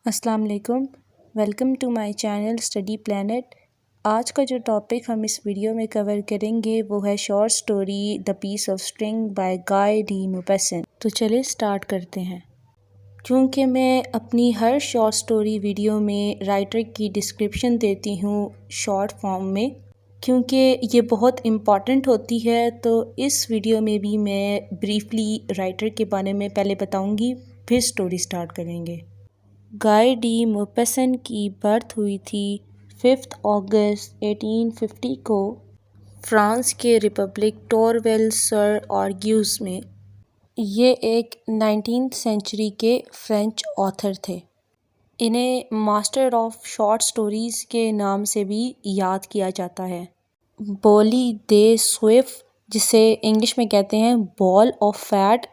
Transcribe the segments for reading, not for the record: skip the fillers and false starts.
السلام علیکم، welcome to my channel study plant. آج کا جو ٹاپک ہم اس ویڈیو میں کور کریں گے وہ ہے short story the piece of string by Guy de Maupassant. تو چلے سٹارٹ کرتے ہیں۔ کیونکہ میں اپنی ہر شارٹ سٹوری ویڈیو میں رائٹر کی ڈسکرپشن دیتی ہوں شارٹ فارم میں، کیونکہ یہ بہت امپورٹنٹ ہوتی ہے، تو اس ویڈیو میں بھی میں بریفلی رائٹر کے بارے میں پہلے بتاؤں گی، پھر سٹوری سٹارٹ کریں گے۔ گائے ڈی موپیسن کی برتھ ہوئی تھی 5 اگست 1850 کو فرانس کے ریپبلک ٹورول سر آرگیوز میں۔ یہ ایک 19th سینچری کے فرینچ آتھر تھے۔ انہیں ماسٹر آف شارٹ سٹوریز کے نام سے بھی یاد کیا جاتا ہے۔ بولی دے سوئف، جسے انگلش میں کہتے ہیں بال آف فیٹ،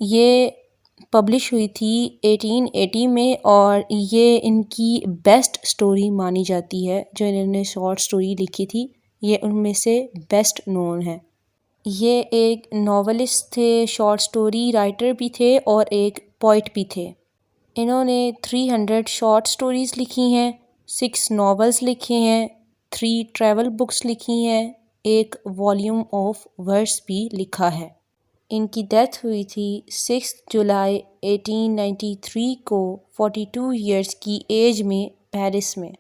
یہ پبلش ہوئی تھی 1880 میں، اور یہ ان کی بیسٹ سٹوری مانی جاتی ہے جو انہوں نے شارٹ سٹوری لکھی تھی، یہ ان میں سے بیسٹ نون ہے۔ یہ ایک ناولسٹ تھے، شارٹ سٹوری رائٹر بھی تھے اور ایک پوئٹ بھی تھے۔ انہوں نے 300 شارٹ سٹوریز لکھی ہیں، 6 ناولز لکھے ہیں، 3 ٹریول بکس لکھی ہیں، ایک والیوم آف ورس بھی لکھا ہے۔ ان کی ڈیتھ ہوئی تھی 6 جولائی 1893 کو 42 ایئرس کی ایج میں پیرس میں۔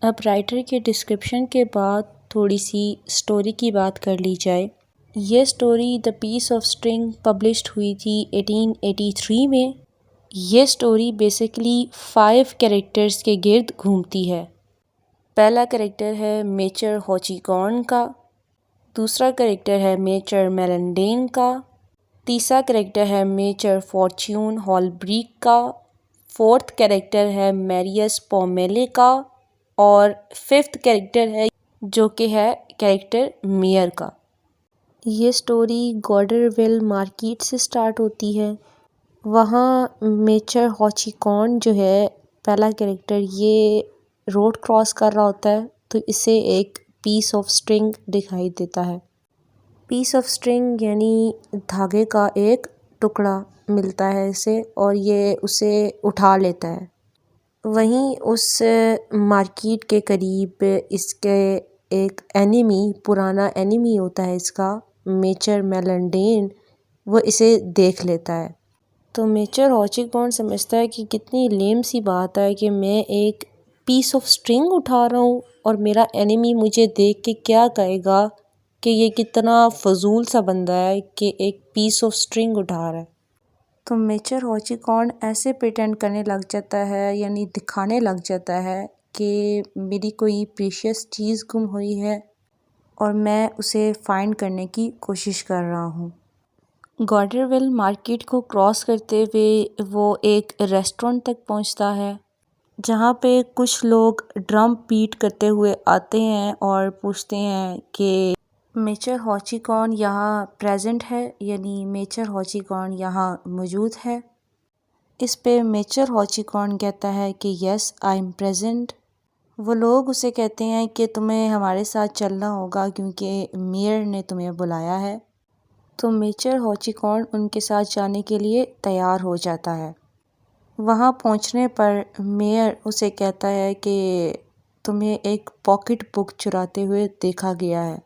اب رائٹر کے ڈسکرپشن کے بعد تھوڑی سی سٹوری کی بات کر لی جائے۔ یہ story the piece of string published ہوئی تھی 1883 میں۔ یہ سٹوری بیسیکلی 5 کیریکٹرز کے گرد گھومتی ہے۔ پہلا کیریکٹر ہے میچر ہوچیکارن کا، دوسرا کیریکٹر ہے میچر میلنڈین کا، تیسرا کیریکٹر ہے میچر فارچیون ہالبریک کا، 4تھ کیریکٹر ہے میریس پومیلے کا، اور 5تھ کیریکٹر ہے جو کہ ہے کیریکٹر میئر کا۔ یہ سٹوری گارڈر مارکیٹ سے سٹارٹ ہوتی ہے۔ وہاں میچر ہوچیکارن جو ہے پہلا کیریکٹر، یہ روڈ کراس کر رہا ہوتا ہے تو اسے ایک پیس آف اسٹرنگ دکھائی دیتا ہے۔ پیس آف اسٹرنگ یعنی دھاگے کا ایک ٹکڑا ملتا ہے اسے، اور یہ اسے اٹھا لیتا ہے۔ وہیں اس مارکیٹ کے قریب اس کے ایک اینیمی، پرانا اینیمی ہوتا ہے اس کا، میچر میلنڈین، وہ اسے دیکھ لیتا ہے۔ تو میچر ہوچیکارن سمجھتا ہے کہ کتنی لیم سی بات ہے کہ میں ایک پیس آف اسٹرنگ اٹھا رہا ہوں اور میرا اینیمی مجھے دیکھ کے کیا کہے گا کہ یہ کتنا فضول سا بندہ ہے کہ ایک پیس آف اسٹرنگ اٹھا رہا ہے۔ تو میچر ہوچیکارن ایسے پریٹینڈ کرنے لگ جاتا ہے، یعنی دکھانے لگ جاتا ہے کہ میری کوئی پریشیس چیز گم ہوئی ہے اور میں اسے فائنڈ کرنے کی کوشش کر رہا ہوں۔ گارڈر مارکیٹ کو کراس کرتے ہوئے وہ ایک ریسٹورنٹ تک پہنچتا ہے، جہاں پہ کچھ لوگ ڈرم بیٹ کرتے ہوئے آتے ہیں اور پوچھتے ہیں کہ میچر ہوچیکارن یہاں پریزنٹ ہے، یعنی میچر ہوچیکارن یہاں موجود ہے۔ اس پہ میچر ہوچیکارن کہتا ہے کہ یس آئی ایم پریزنٹ۔ وہ لوگ اسے کہتے ہیں کہ تمہیں ہمارے ساتھ چلنا ہوگا کیونکہ میئر نے تمہیں بلایا ہے۔ تو میچر ہوچیکارن ان کے ساتھ جانے کے لیے تیار ہو جاتا ہے۔ وہاں پہنچنے پر میئر اسے کہتا ہے کہ تمہیں ایک پاکٹ بک چراتے ہوئے دیکھا گیا ہے،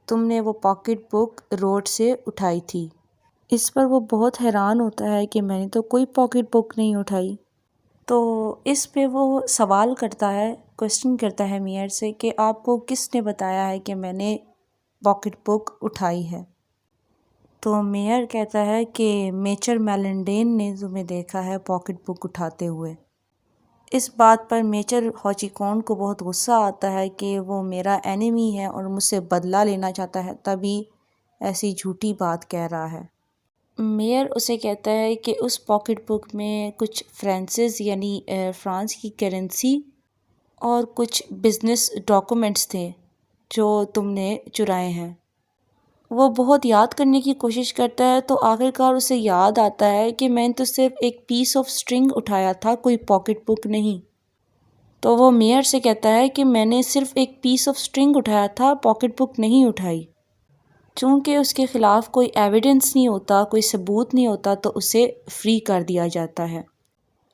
تم نے وہ پاکٹ بک روڈ سے اٹھائی تھی۔ اس پر وہ بہت حیران ہوتا ہے کہ میں نے تو کوئی پاکٹ بک نہیں اٹھائی۔ تو اس پہ وہ سوال کرتا ہے، کوسچن کرتا ہے میئر سے کہ آپ کو کس نے بتایا ہے کہ میں نے پاکٹ بک اٹھائی ہے؟ تو میئر کہتا ہے کہ میچر میلنڈین نے تمہیں دیکھا ہے پاکٹ بک اٹھاتے ہوئے۔ اس بات پر میچر ہوچیکارن کو بہت غصہ آتا ہے کہ وہ میرا اینیمی ہے اور مجھ سے بدلہ لینا چاہتا ہے، تبھی ایسی جھوٹی بات کہہ رہا ہے۔ میئر اسے کہتا ہے کہ اس پاکٹ بک میں کچھ فرینچز یعنی فرانس کی کرنسی اور کچھ بزنس ڈاکومنٹس تھے جو تم نے چرائے ہیں۔ وہ بہت یاد کرنے کی کوشش کرتا ہے تو آخرکار اسے یاد آتا ہے کہ میں نے تو صرف ایک پیس آف اسٹرنگ اٹھایا تھا، کوئی پاکٹ بک نہیں۔ تو وہ میئر سے کہتا ہے کہ میں نے صرف ایک پیس آف اسٹرنگ اٹھایا تھا، پاکٹ بک نہیں اٹھائی۔ چونکہ اس کے خلاف کوئی ایویڈنس نہیں ہوتا، کوئی ثبوت نہیں ہوتا، تو اسے فری کر دیا جاتا ہے۔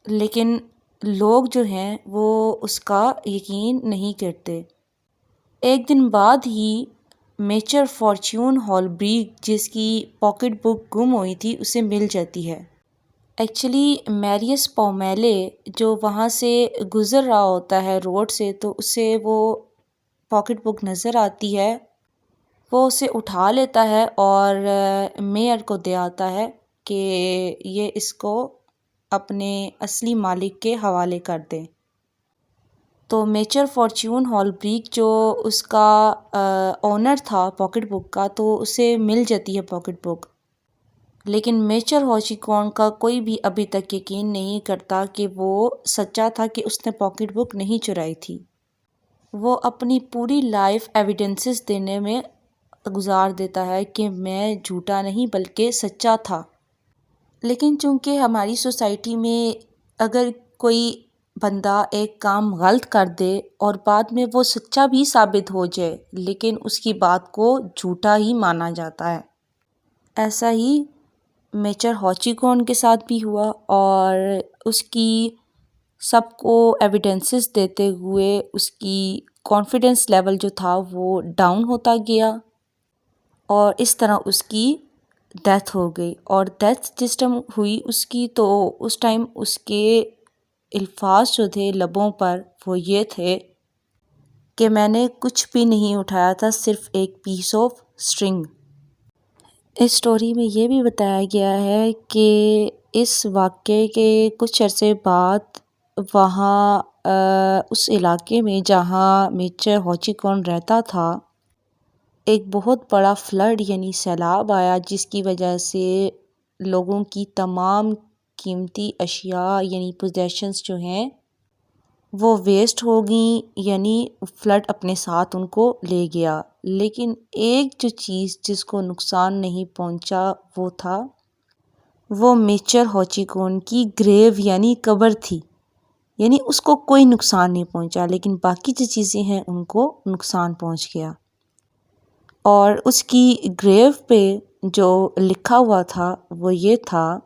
لیکن لوگ جو ہیں وہ اس کا یقین نہیں کرتے۔ ایک دن بعد ہی میچر فارچیون ہولبریک، جس کی پاکٹ بک گم ہوئی تھی، اسے مل جاتی ہے۔ ایکچولی میریس پومیلے جو وہاں سے گزر رہا ہوتا ہے روڈ سے، تو اسے وہ پاکٹ بک نظر آتی ہے۔ وہ اسے اٹھا لیتا ہے اور میئر کو دے آتا ہے کہ یہ اس کو اپنے اصلی مالک کے حوالے کر دیں۔ تو میچر فارچیون ہولبریک جو اس کا اونر تھا پاکٹ بک کا، تو اسے مل جاتی ہے پاکٹ بک، لیکن میچر ہاچیکون کا کوئی بھی ابھی تک یقین نہیں کرتا کہ وہ سچا تھا کہ اس نے پاکٹ بک نہیں چرائی تھی۔ وہ اپنی پوری لائف ایویڈنسز دینے میں گزار دیتا ہے کہ میں جھوٹا نہیں بلکہ سچا تھا۔ لیکن چونکہ ہماری سوسائٹی میں اگر کوئی بندہ ایک کام غلط کر دے اور بعد میں وہ سچا بھی ثابت ہو جائے، لیکن اس کی بات کو جھوٹا ہی مانا جاتا ہے۔ ایسا ہی میچر ہاچیکون کے ساتھ بھی ہوا، اور اس کی سب کو ایویڈنسز دیتے ہوئے اس کی کانفیڈنس لیول جو تھا وہ ڈاؤن ہوتا گیا، اور اس طرح اس کی ڈیتھ ہو گئی۔ اور ڈیتھ جس ٹائم ہوئی اس کی، تو اس ٹائم اس کے الفاظ جو تھے لبوں پر وہ یہ تھے کہ میں نے کچھ بھی نہیں اٹھایا تھا، صرف ایک پیس آف اسٹرنگ۔ اس سٹوری میں یہ بھی بتایا گیا ہے کہ اس واقعے کے کچھ عرصے بعد وہاں اس علاقے میں جہاں میچر ہاچیکون رہتا تھا، ایک بہت بڑا فلڈ یعنی سیلاب آیا، جس کی وجہ سے لوگوں کی تمام قیمتی اشیاء یعنی پوزیشنز جو ہیں وہ ویسٹ ہو گئیں، یعنی فلڈ اپنے ساتھ ان کو لے گیا۔ لیکن ایک جو چیز جس کو نقصان نہیں پہنچا وہ میچر ہاچیکون کی گریو یعنی قبر تھی، یعنی اس کو کوئی نقصان نہیں پہنچا، لیکن باقی جو چیزیں ہیں ان کو نقصان پہنچ گیا۔ اور اس کی گریو پہ جو لکھا ہوا تھا وہ یہ تھا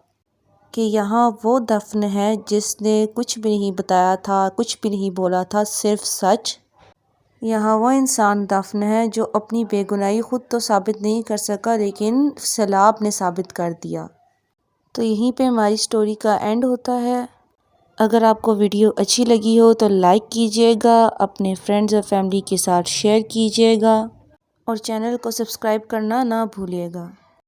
کہ یہاں وہ دفن ہے جس نے کچھ بھی نہیں بتایا تھا، کچھ بھی نہیں بولا تھا، صرف سچ۔ یہاں وہ انسان دفن ہے جو اپنی بے گناہی خود تو ثابت نہیں کر سکا، لیکن سیلاب نے ثابت کر دیا۔ تو یہیں پہ ہماری سٹوری کا اینڈ ہوتا ہے۔ اگر آپ کو ویڈیو اچھی لگی ہو تو لائک کیجیے گا، اپنے فرینڈز اور فیملی کے ساتھ شیئر کیجیے گا، اور چینل کو سبسکرائب کرنا نہ بھولیے گا۔